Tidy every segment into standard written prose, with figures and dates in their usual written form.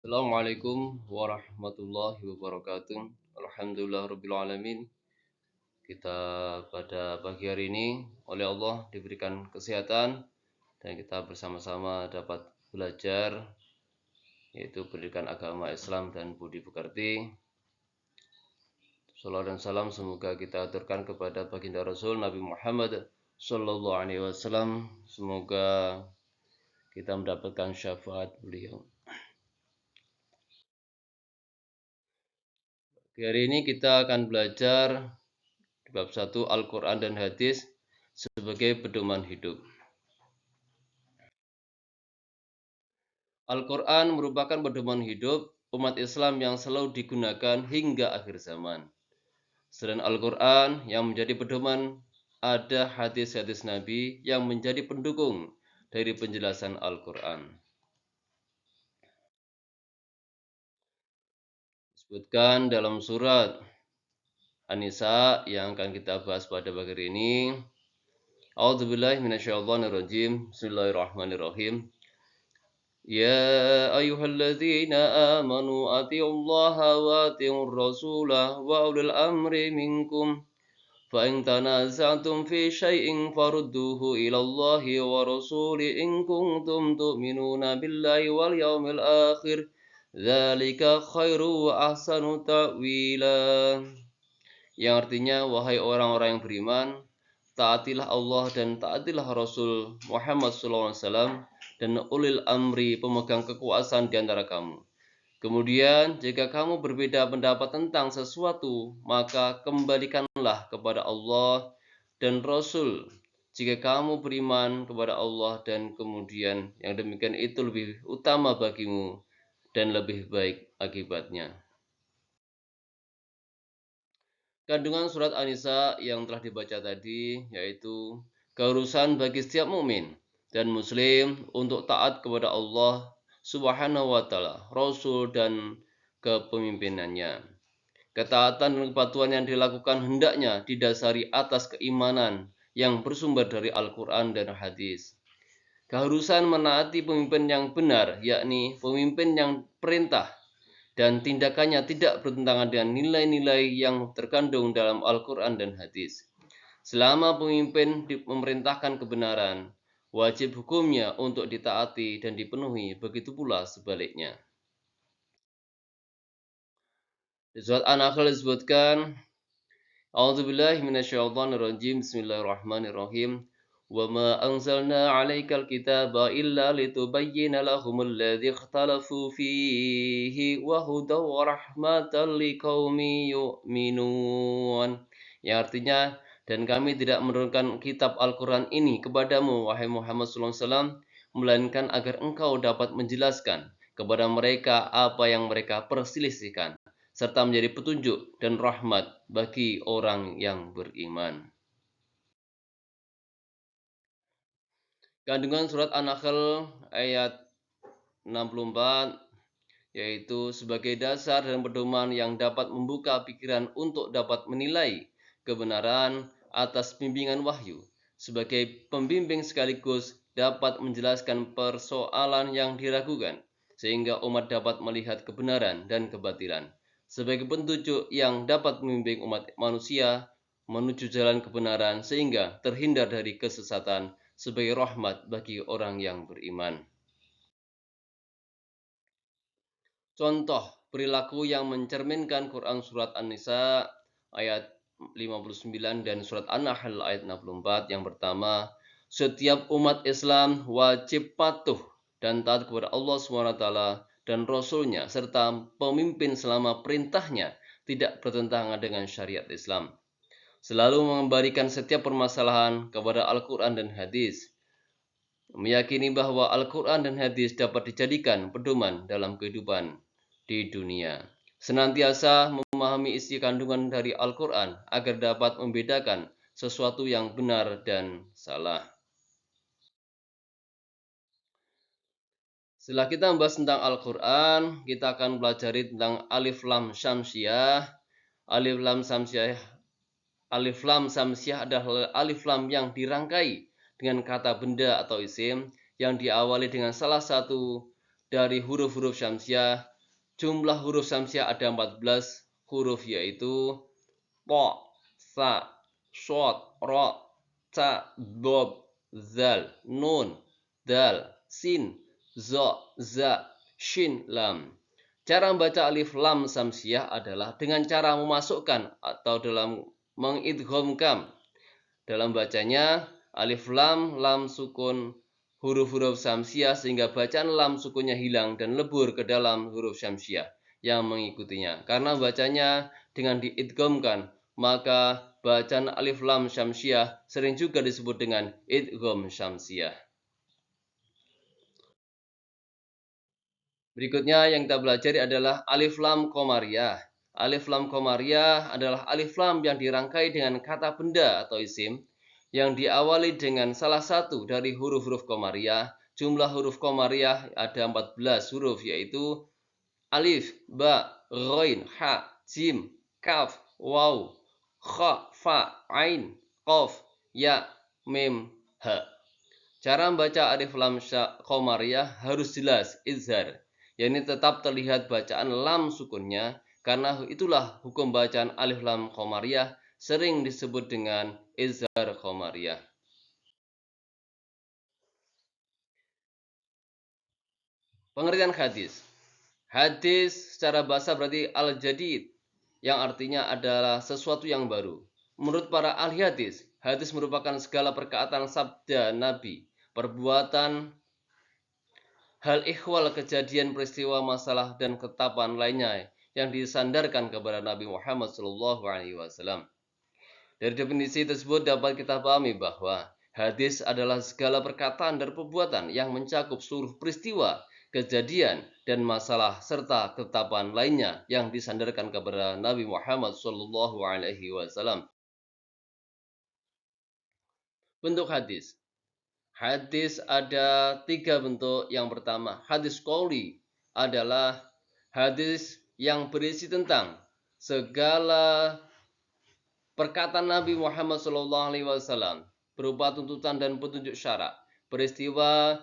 Assalamualaikum warahmatullahi wabarakatuh. Alhamdulillah rabbil alamin. Kita pada pagi hari ini oleh Allah diberikan kesehatan dan kita bersama-sama dapat belajar yaitu pendidikan agama Islam dan budi pekerti. Salawat dan salam semoga kita aturkan kepada baginda Rasul Nabi Muhammad sallallahu alaihi wasallam. Semoga kita mendapatkan syafaat beliau. Hari ini kita akan belajar di bab 1 Al-Quran dan Hadis sebagai pedoman hidup. Al-Quran merupakan pedoman hidup umat Islam yang selalu digunakan hingga akhir zaman. Selain Al-Quran yang menjadi pedoman, ada hadis-hadis Nabi yang menjadi pendukung dari penjelasan Al-Quran. Disebutkan dalam surat An-Nisa yang akan kita bahas pada pagi hari ini. A'udzubillahi minasyaitonirrajim. Bismillahirrahmanirrahim. Ya ayyuhalladzina amanu atiullaha wa atiur rasulah wa ulil amri minkum fa in tanaza'tum fi syai'in farudduhu ila Allahi wa rasuli in kuntum tu'minuna billahi wal yawmil akhir dzalika khairu wa ahsanu ta'wila. Yang artinya, wahai orang-orang yang beriman, taatilah Allah dan taatilah Rasul Muhammad SAW dan ulil amri pemegang kekuasaan di antara kamu. Kemudian, jika kamu berbeda pendapat tentang sesuatu, maka kembalikanlah kepada Allah dan Rasul. Jika kamu beriman kepada Allah dan kemudian yang demikian itu lebih utama bagimu dan lebih baik akibatnya. Kandungan surat An-Nisa yang telah dibaca tadi yaitu keharusan bagi setiap mukmin dan muslim untuk taat kepada Allah Subhanahu wa taala, Rasul dan kepemimpinannya. Ketaatan dan kepatuhan yang dilakukan hendaknya didasari atas keimanan yang bersumber dari Al-Quran dan hadis. Keharusan menaati pemimpin yang benar, yakni pemimpin yang perintah dan tindakannya tidak bertentangan dengan nilai-nilai yang terkandung dalam Al-Quran dan hadis. Selama pemimpin memerintahkan kebenaran, wajib hukumnya untuk ditaati dan dipenuhi, begitu pula sebaliknya. Di surat An-Nahl disebutkan, A'udzubillahi minasyaitonirrajim. Bismillahirrahmanirrahim. Wa ma anzalna 'alaikal kitaba illa litubayyana lahumul ladzi ikhtalafu fihi wa hudaw wa rahmatan liqaumin yu'minun. Yang artinya, dan kami tidak menurunkan kitab Al-Quran ini kepadamu, wahai Muhammad SAW, melainkan agar engkau dapat menjelaskan kepada mereka apa yang mereka perselisihkan, serta menjadi petunjuk dan rahmat bagi orang yang beriman. Kandungan surat An-Nahl ayat 64 yaitu sebagai dasar dan pedoman yang dapat membuka pikiran untuk dapat menilai kebenaran atas bimbingan wahyu. Sebagai pembimbing sekaligus dapat menjelaskan persoalan yang diragukan sehingga umat dapat melihat kebenaran dan kebatilan. Sebagai petunjuk yang dapat membimbing umat manusia menuju jalan kebenaran sehingga terhindar dari kesesatan sebagai rahmat bagi orang yang beriman. Contoh perilaku yang mencerminkan Quran surat An-Nisa ayat 59 dan surat An-Nahl ayat 64. Yang pertama, setiap umat Islam wajib patuh dan taat kepada Allah SWT dan Rasulnya serta pemimpin selama perintahnya tidak bertentangan dengan syariat Islam. Selalu mengembalikan setiap permasalahan kepada Al-Quran dan hadis. Meyakini bahwa Al-Quran dan hadis dapat dijadikan pedoman dalam kehidupan di dunia. Senantiasa memahami isi kandungan dari Al-Quran agar dapat membedakan sesuatu yang benar dan salah. Setelah kita membahas tentang Al-Quran, kita akan pelajari tentang Alif Lam Syamsiah. Alif Lam Syamsiah adalah alif lam yang dirangkai dengan kata benda atau isim yang diawali dengan salah satu dari huruf-huruf syamsiah Jumlah huruf syamsiah ada 14 huruf, yaitu po, sa, shod, ro, ca, dob, zal, nun, dal, sin, zo, za, shin, lam. Cara membaca alif lam syamsiah adalah dengan cara memasukkan atau dalam mengidghamkan. Dalam bacanya alif lam, lam sukun, huruf-huruf syamsiah sehingga bacaan lam sukunnya hilang dan lebur ke dalam huruf syamsiah yang mengikutinya. Karena bacanya dengan diidghamkan, maka bacaan alif lam syamsiah sering juga disebut dengan idgham syamsiah. Berikutnya yang kita pelajari adalah alif lam qamariyah. Alif lam qamariyah adalah alif lam yang dirangkai dengan kata benda atau isim yang diawali dengan salah satu dari huruf-huruf qamariyah. Jumlah huruf qamariyah ada 14 huruf, yaitu alif, ba, ghain, ha, jim, kaf, waw, kha, fa, ain, qaf, ya, mim, ha. Cara membaca alif lam qamariyah harus jelas, izhar, yakni tetap terlihat bacaan lam sukunnya. Karena itulah hukum bacaan alif lam qamariyah sering disebut dengan izhar qamariyah. Pengertian hadis. Hadis secara bahasa berarti al-jadid, yang artinya adalah sesuatu yang baru. Menurut para ahli hadis, hadis merupakan segala perkataan sabda Nabi, perbuatan, hal ihwal, kejadian, peristiwa, masalah, dan ketetapan lainnya yang disandarkan kepada Nabi Muhammad SAW. Dari definisi tersebut dapat kita pahami bahwa hadis adalah segala perkataan dan perbuatan yang mencakup seluruh peristiwa, kejadian, dan masalah serta ketetapan lainnya yang disandarkan kepada Nabi Muhammad SAW. Bentuk hadis. Hadis ada 3 bentuk. Yang pertama, hadis qauli adalah hadis yang berisi tentang segala perkataan Nabi Muhammad SAW berupa tuntutan dan petunjuk syara, peristiwa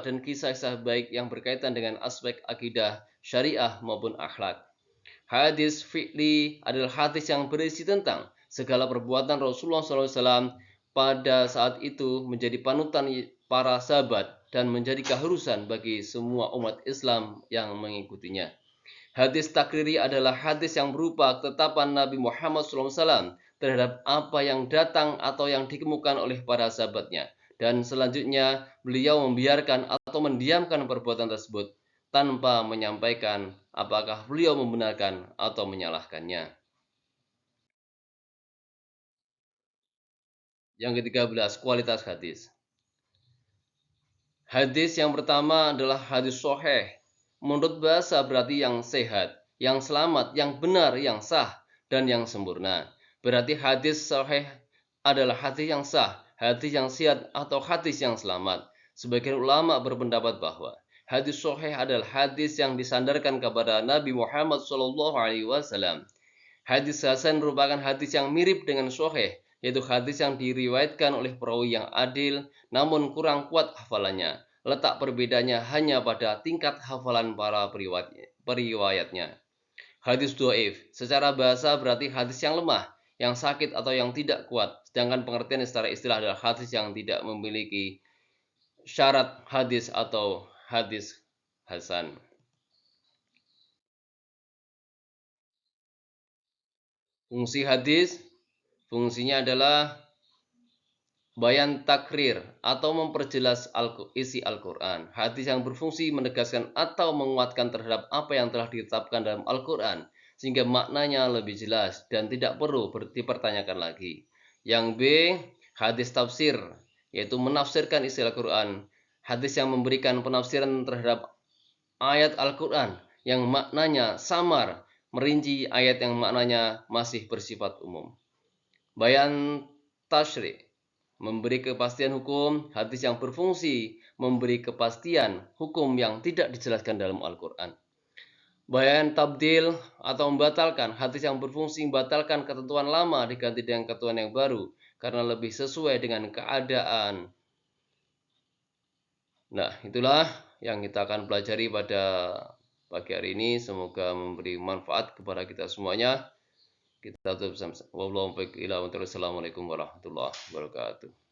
dan kisah-kisah baik yang berkaitan dengan aspek akidah, syariah maupun akhlak. Hadis fi'li adalah hadis yang berisi tentang segala perbuatan Rasulullah SAW pada saat itu menjadi panutan para sahabat dan menjadi keharusan bagi semua umat Islam yang mengikutinya. Hadis takriri adalah hadis yang berupa ketetapan Nabi Muhammad SAW terhadap apa yang datang atau yang dikemukakan oleh para sahabatnya. Dan selanjutnya beliau membiarkan atau mendiamkan perbuatan tersebut tanpa menyampaikan apakah beliau membenarkan atau menyalahkannya. Yang ke-13, kualitas hadis. Hadis yang pertama adalah hadis sahih. Menurut bahasa berarti yang sehat, yang selamat, yang benar, yang sah, dan yang sempurna. Berarti hadis sahih adalah hadis yang sah, hadis yang sehat, atau hadis yang selamat. Sebagian ulama berpendapat bahwa hadis sahih adalah hadis yang disandarkan kepada Nabi Muhammad SAW. Hadis hasan merupakan hadis yang mirip dengan sahih, yaitu hadis yang diriwayatkan oleh perawi yang adil namun kurang kuat hafalannya. Letak perbedaannya hanya pada tingkat hafalan para periwayatnya. Hadis dhaif secara bahasa berarti hadis yang lemah, yang sakit atau yang tidak kuat. Sedangkan pengertian secara istilah adalah hadis yang tidak memiliki syarat hadis atau hadis hasan. Fungsi hadis, fungsinya adalah bayan takrir atau memperjelas isi Al-Quran. Hadis yang berfungsi menegaskan atau menguatkan terhadap apa yang telah ditetapkan dalam Al-Quran, sehingga maknanya lebih jelas dan tidak perlu dipertanyakan lagi. Yang B, hadis tafsir, yaitu menafsirkan isi Al-Quran. Hadis yang memberikan penafsiran terhadap ayat Al-Quran yang maknanya samar, merinci ayat yang maknanya masih bersifat umum. Bayan tashri, memberi kepastian hukum. Hadis yang berfungsi memberi kepastian hukum yang tidak dijelaskan dalam Al-Quran. Bayan tabdil atau membatalkan. Hadis yang berfungsi membatalkan ketentuan lama diganti dengan ketentuan yang baru karena lebih sesuai dengan keadaan. Nah, itulah yang kita akan pelajari pada pagi hari ini. Semoga memberi manfaat kepada kita semuanya. Kita tutup bersama. Wassalamualaikum warahmatullahi wabarakatuh.